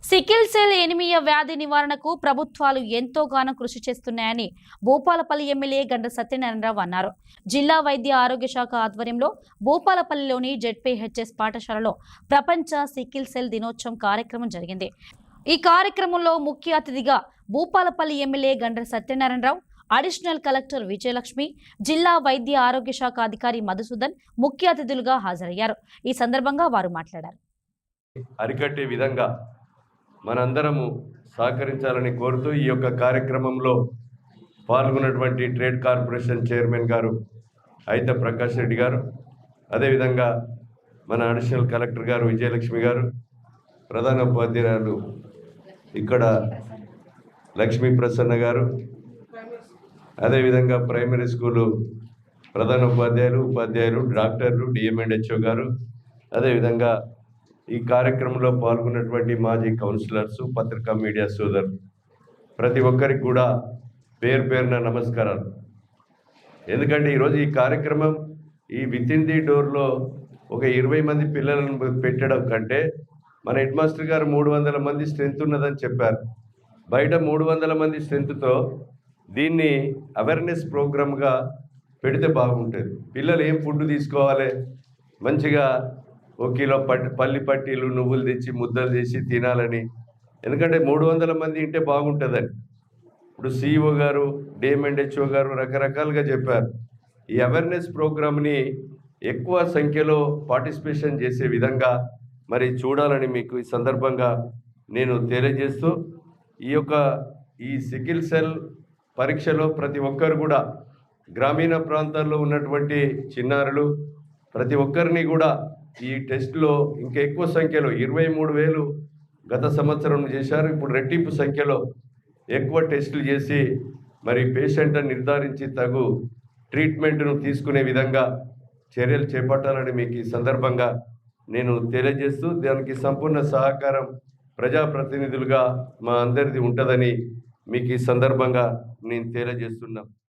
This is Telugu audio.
సికిల్ సెల్ ఎనిమియా వ్యాధి నివారణకు ప్రభుత్వాలు ఎంతోగానో కృషి చేస్తున్నాయని భూపాలపల్లి ఎమ్మెల్యే గండ్ర సత్యనారాయణరావు అన్నారు. జిల్లా వైద్య ఆరోగ్య శాఖ ఆధ్వర్యంలో భూపాలపల్లిలోని జెడ్పీహెచ్ఎస్ పాఠశాలలో ప్రపంచ సికిల్ సెల్ దినోత్సవం కార్యక్రమం జరిగింది. ఈ కార్యక్రమంలో ముఖ్య అతిథిగా Bhupalpally MLA Gandra Satyanarayana Rao, additional collector Vijayalakshmi, జిల్లా వైద్య ఆరోగ్య శాఖ అధికారి మధుసూదన్ ముఖ్య అతిథులుగా హాజరయ్యారు. ఈ సందర్భంగా వారు మాట్లాడారు. అరికట్టే విధంగా మనందరము సహకరించాలని కోరుతూ ఈ యొక్క కార్యక్రమంలో పాల్గొన్నటువంటి ట్రేడ్ కార్పొరేషన్ చైర్మన్ గారు అయితే ప్రకాష్ రెడ్డి గారు, అదేవిధంగా మన అడిషనల్ కలెక్టర్ గారు విజయలక్ష్మి గారు, ప్రధాన ఉపాధ్యాయులు ఇక్కడ లక్ష్మీ ప్రసన్న గారు, అదేవిధంగా ప్రైమరీ స్కూలు ప్రధాన ఉపాధ్యాయులు, డాక్టర్లు, డిఎంఎండ్హెచ్ఓ గారు, అదేవిధంగా ఈ కార్యక్రమంలో పాల్గొన్నటువంటి మాజీ కౌన్సిలర్స్, పత్రికా మీడియా సోదరులు ప్రతి ఒక్కరికి కూడా పేరు పేరున నమస్కారాలు. ఎందుకంటే ఈరోజు ఈ కార్యక్రమం ఈ విత్ ఇన్ ది డోర్లో ఒక 20 మంది పిల్లలను పెట్టడం కంటే మన హెడ్ మాస్టర్ గారు 300 మంది స్ట్రెంత్ ఉన్నదని చెప్పారు. బయట 300 మంది స్ట్రెంత్తో దీన్ని అవేర్నెస్ ప్రోగ్రామ్గా పెడితే బాగుంటుంది. పిల్లలు ఏం ఫుడ్ తీసుకోవాలి, మంచిగా 1 కిలో పల్లి పట్టీలు, నువ్వులు తెచ్చి ముద్దలు చేసి తినాలని, ఎందుకంటే 300 మంది ఇంటే బాగుంటుందని ఇప్పుడు సిఇఓ గారు, డిఎంఎండ్హెచ్ఓ గారు రకరకాలుగా చెప్పారు. ఈ అవేర్నెస్ ప్రోగ్రామ్ని ఎక్కువ సంఖ్యలో పార్టిసిపేషన్ చేసే విధంగా మరి చూడాలని మీకు ఈ సందర్భంగా నేను తెలియజేస్తూ, ఈ సికిల్ సెల్ పరీక్షలో ప్రతి ఒక్కరు కూడా గ్రామీణ ప్రాంతాల్లో ఉన్నటువంటి చిన్నారులు ప్రతి ఒక్కరిని కూడా ఈ టెస్ట్లో ఇంకా ఎక్కువ సంఖ్యలో 23,000 గత సంవత్సరం చేశారు. ఇప్పుడు రెట్టింపు సంఖ్యలో ఎక్కువ టెస్టులు చేసి మరి పేషెంట్ని నిర్ధారించి తగు ట్రీట్మెంట్ను తీసుకునే విధంగా చర్యలు చేపట్టాలని మీకు ఈ సందర్భంగా నేను తెలియజేస్తూ, దానికి సంపూర్ణ సహకారం ప్రజాప్రతినిధులుగా మా అందరిది ఉంటుందని మీకు ఈ సందర్భంగా నేను తెలియజేస్తున్నాను.